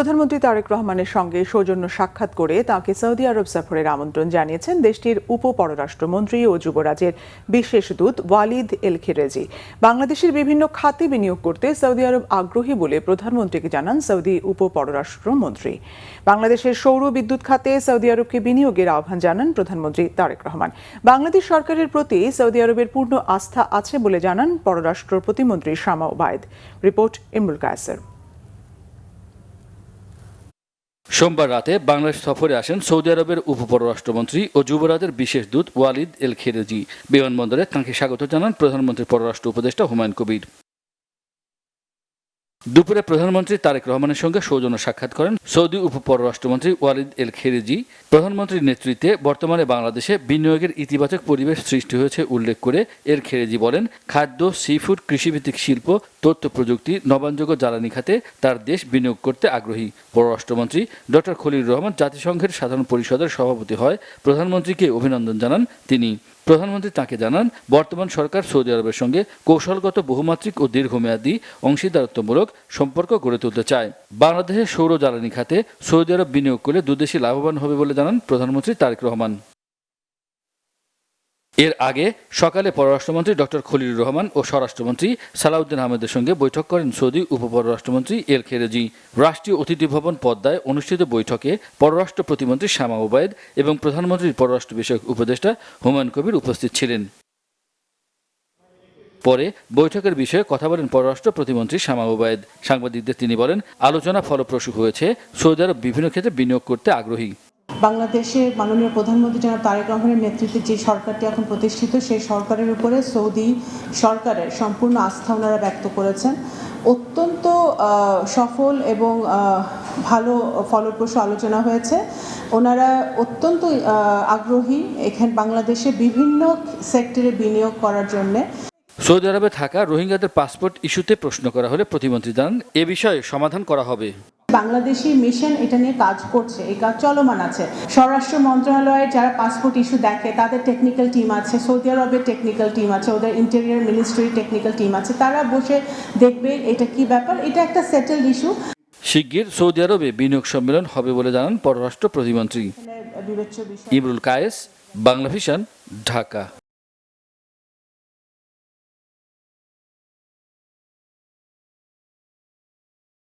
প্রধানমন্ত্রী তারেক রহমানের সঙ্গে সৌজন্য সাক্ষাৎ করে তাঁকে সৌদি আরব সফরের আমন্ত্রণ জানিয়েছেন দেশটির উপ-পররাষ্ট্রমন্ত্রী ও যুবরাজের বিশেষ দূত ওয়ালিদ এল খেরেজি। বাংলাদেশের বিভিন্ন খাতে বিনিয়োগ করতে সৌদি আরব আগ্রহী বলে প্রধানমন্ত্রীকে জানান সৌদি উপ-পররাষ্ট্রমন্ত্রী। বাংলাদেশের সৌর বিদ্যুৎ খাতে সৌদি আরবকে বিনিয়োগের আহ্বান জানান প্রধানমন্ত্রী তারেক রহমান। বাংলাদেশ সরকারের প্রতি সৌদি আরবের পূর্ণ আস্থা আছে বলে জানান পররাষ্ট্র প্রতিমন্ত্রী শামা ওবায়দ। রিপোর্ট ইমরুল কায়েসের। সোমবার রাতে বাংলাদেশ সফরে আসেন সৌদি আরবের উপ-পররাষ্ট্রমন্ত্রী ও যুবরাজের বিশেষ দূত ওয়ালিদ এল খেরেজি। বিমানবন্দরে তাঁকে স্বাগত জানান প্রধানমন্ত্রীর পররাষ্ট্র উপদেষ্টা হুমায়ুন কবির। দুপুরে প্রধানমন্ত্রী তারেক রহমানের সঙ্গে সৌজন্য সাক্ষাৎ করেন সৌদি উপ-পররাষ্ট্রমন্ত্রী ওয়ালিদ এল খেরেজি। প্রধানমন্ত্রীর নেতৃত্বে বর্তমানে বাংলাদেশে বিনিয়োগের ইতিবাচক পরিবেশ সৃষ্টি হয়েছে উল্লেখ করে এল খেরেজি বলেন, খাদ্য, সিফুড, কৃষিভিত্তিক শিল্প, তথ্য প্রযুক্তি, নবায়নযোগ্য জ্বালানি খাতে তার দেশ বিনিয়োগ করতে আগ্রহী। পররাষ্ট্রমন্ত্রী ডক্টর খলিলুর রহমান জাতিসংঘের সাধারণ পরিষদের সভাপতি হয় প্রধানমন্ত্রীকে অভিনন্দন জানান তিনি। প্রধানমন্ত্রী তাঁকে জানান, বর্তমান সরকার সৌদি আরবের সঙ্গে কৌশলগত, বহুমাত্রিক ও দীর্ঘমেয়াদী অংশীদারত্বমূলক সম্পর্ক গড়ে তুলতে চায়। বাংলাদেশের সৌর জ্বালানি খাতে সৌদি আরব বিনিয়োগ করলে দুদেশই লাভবান হবে বলে জানান প্রধানমন্ত্রী তারেক রহমান। এর আগে সকালে পররাষ্ট্রমন্ত্রী ডক্টর খলিলুর রহমান ও স্বরাষ্ট্রমন্ত্রী সালাউদ্দিন আহমেদের সঙ্গে বৈঠক করেন সৌদি উপ-পররাষ্ট্রমন্ত্রী এল খেরেজি। রাষ্ট্রীয় অতিথি ভবন পদ্মায় অনুষ্ঠিত বৈঠকে পররাষ্ট্র প্রতিমন্ত্রী শামা ওবায়দ এবং প্রধানমন্ত্রীর পররাষ্ট্র বিষয়ক উপদেষ্টা হুমায়ুন কবির উপস্থিত ছিলেন। পরে বৈঠকের বিষয়ে কথা বলেন পররাষ্ট্র প্রতিমন্ত্রী শামা ওবায়দ। সাংবাদিকদের তিনি বলেন, আলোচনা ফলপ্রসূ হয়েছে, সৌদি আরব বিভিন্ন ক্ষেত্রে বিনিয়োগ করতে আগ্রহী। বাংলাদেশের মাননীয় প্রধানমন্ত্রী জনাব তারেক রহমানের নেতৃত্বে যে সরকারটি এখন প্রতিষ্ঠিত, সেই সরকারের উপরে সৌদি সরকারের সম্পূর্ণ আস্থা ওনারা ব্যক্ত করেছেন। অত্যন্ত সফল এবং ভালো ফলপ্রসূ আলোচনা হয়েছে। ওনারা অত্যন্ত আগ্রহী এখানে বাংলাদেশে বিভিন্ন সেক্টরে বিনিয়োগ করার জন্যে। সৌদি আরবে থাকা রোহিঙ্গাদের পাসপোর্ট ইস্যুতে প্রশ্ন করা হলে প্রতিমন্ত্রী জানান, এ বিষয়ে সমাধান করা হবে। বাংলাদেশি মিশন এটা নিয়ে কাজ করছে, এই কাজ চলমান আছে। স্বরাষ্ট্র মন্ত্রণালয়ের যারা পাসপোর্ট ইস্যু দেখে তাদের টেকনিক্যাল টিম আছে, সৌদি আরবের টেকনিক্যাল টিম আছে, ওদের ইন্টেরিয়র মিনিস্ট্রির টেকনিক্যাল টিম আছে, তারা বসে দেখবে এটা কি ব্যাপার। এটা একটা সেটেলড ইস্যু। শিগগির সৌদি আরবে বিনিয়োগ সম্মেলন হবে বলে জানান পররাষ্ট্র প্রতিমন্ত্রী। ইমরুল কায়েস, বাংলা ভিশন, ঢাকা।